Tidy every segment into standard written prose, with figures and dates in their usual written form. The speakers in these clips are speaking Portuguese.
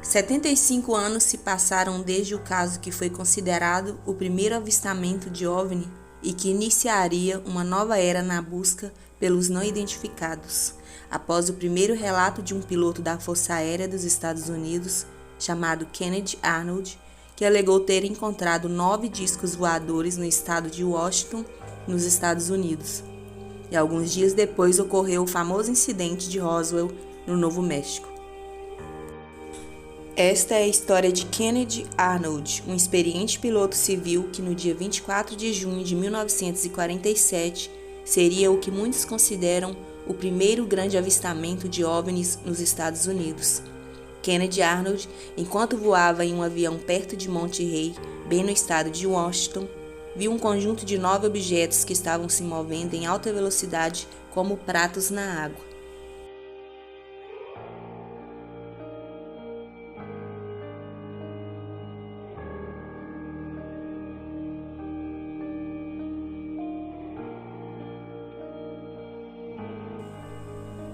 75 anos se passaram desde o caso que foi considerado o primeiro avistamento de OVNI e que iniciaria uma nova era na busca pelos não identificados, após o primeiro relato de um piloto da Força Aérea dos Estados Unidos, chamado Kennedy Arnold, que alegou ter encontrado 9 discos voadores no estado de Washington, nos Estados Unidos. E alguns dias depois ocorreu o famoso incidente de Roswell, no Novo México. Esta é a história de Kennedy Arnold, um experiente piloto civil que no dia 24 de junho de 1947 seria o que muitos consideram o primeiro grande avistamento de OVNIs nos Estados Unidos. Kennedy Arnold, enquanto voava em um avião perto de Monterey, bem no estado de Washington, viu um conjunto de 9 objetos que estavam se movendo em alta velocidade como pratos na água.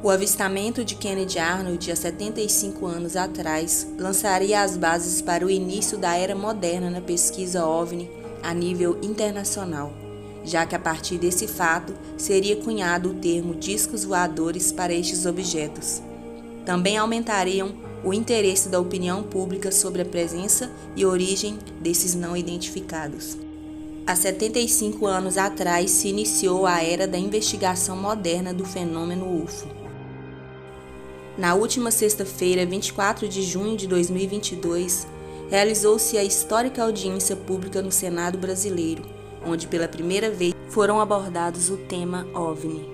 O avistamento de Kennedy Arnold há 75 anos atrás lançaria as bases para o início da era moderna na pesquisa OVNI a nível internacional, já que a partir desse fato seria cunhado o termo discos voadores para estes objetos. Também aumentariam o interesse da opinião pública sobre a presença e origem desses não identificados. Há 75 anos atrás se iniciou a era da investigação moderna do fenômeno UFO. Na última sexta-feira, 24 de junho de 2022, realizou-se a histórica audiência pública no Senado brasileiro, onde pela primeira vez foram abordados o tema OVNI,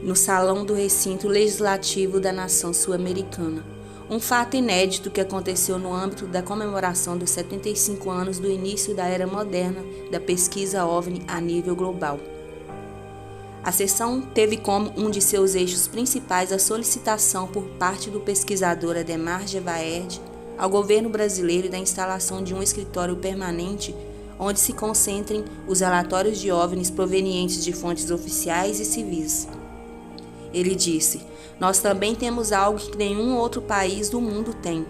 no Salão do Recinto Legislativo da Nação Sul-Americana, um fato inédito que aconteceu no âmbito da comemoração dos 75 anos do início da era moderna da pesquisa OVNI a nível global. A sessão teve como um de seus eixos principais a solicitação por parte do pesquisador Ademar Gevaerd ao governo brasileiro da instalação de um escritório permanente onde se concentrem os relatórios de OVNIs provenientes de fontes oficiais e civis. Ele disse: "Nós também temos algo que nenhum outro país do mundo tem,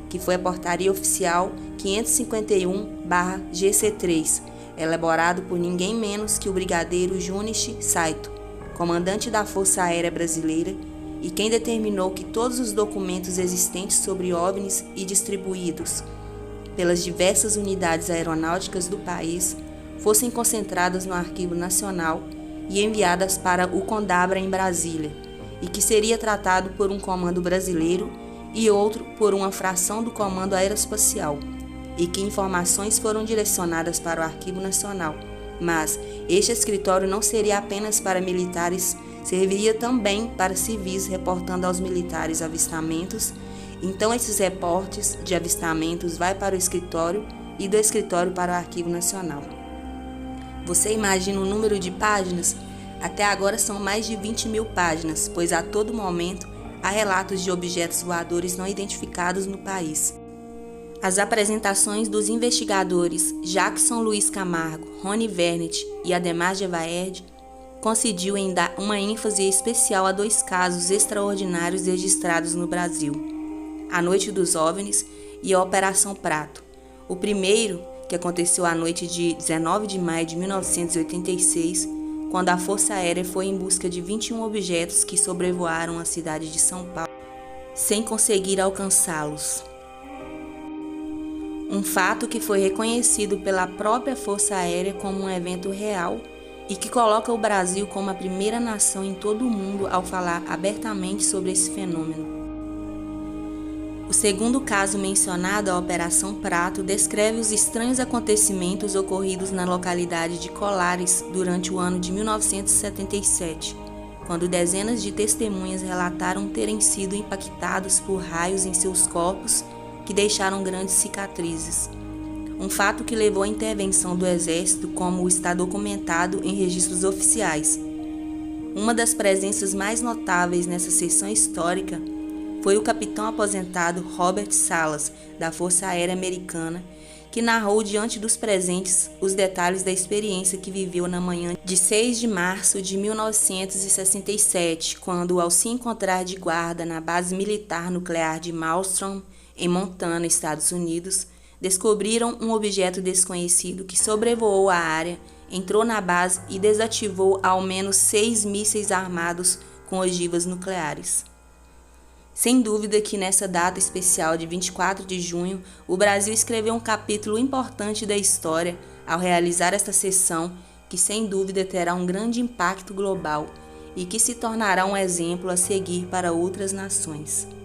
que foi a Portaria Oficial 551/GC3, elaborado por ninguém menos que o brigadeiro Junichi Saito, comandante da Força Aérea Brasileira, e quem determinou que todos os documentos existentes sobre OVNIs e distribuídos pelas diversas unidades aeronáuticas do país fossem concentradas no Arquivo Nacional e enviadas para o Condabra em Brasília, e que seria tratado por um comando brasileiro e outro por uma fração do Comando Aeroespacial, e que informações foram direcionadas para o Arquivo Nacional. Mas este escritório não seria apenas para militares, serviria também para civis reportando aos militares avistamentos. Então esses reportes de avistamentos vai para o escritório e do escritório para o Arquivo Nacional." Você imagina o número de páginas? Até agora são mais de 20.000 páginas, pois a todo momento há relatos de objetos voadores não identificados no país. As apresentações dos investigadores Jackson Luiz Camargo, Rony Vernet e Ademar Gevaerd coincidiu em dar uma ênfase especial a 2 casos extraordinários registrados no Brasil: a Noite dos OVNIs e a Operação Prato. O primeiro, que aconteceu à noite de 19 de maio de 1986, quando a Força Aérea foi em busca de 21 objetos que sobrevoaram a cidade de São Paulo, sem conseguir alcançá-los. Um fato que foi reconhecido pela própria Força Aérea como um evento real e que coloca o Brasil como a primeira nação em todo o mundo ao falar abertamente sobre esse fenômeno. O segundo caso mencionado, a Operação Prato, descreve os estranhos acontecimentos ocorridos na localidade de Colares durante o ano de 1977, quando dezenas de testemunhas relataram terem sido impactados por raios em seus corpos que deixaram grandes cicatrizes. Um fato que levou à intervenção do Exército, como está documentado em registros oficiais. Uma das presenças mais notáveis nessa sessão histórica foi o capitão aposentado Robert Salas, da Força Aérea Americana, que narrou diante dos presentes os detalhes da experiência que viveu na manhã de 6 de março de 1967, quando, ao se encontrar de guarda na base militar nuclear de Malmstrom, em Montana, Estados Unidos, descobriram um objeto desconhecido que sobrevoou a área, entrou na base e desativou ao menos 6 mísseis armados com ogivas nucleares. Sem dúvida que nessa data especial de 24 de junho, o Brasil escreveu um capítulo importante da história ao realizar esta sessão, que sem dúvida terá um grande impacto global e que se tornará um exemplo a seguir para outras nações.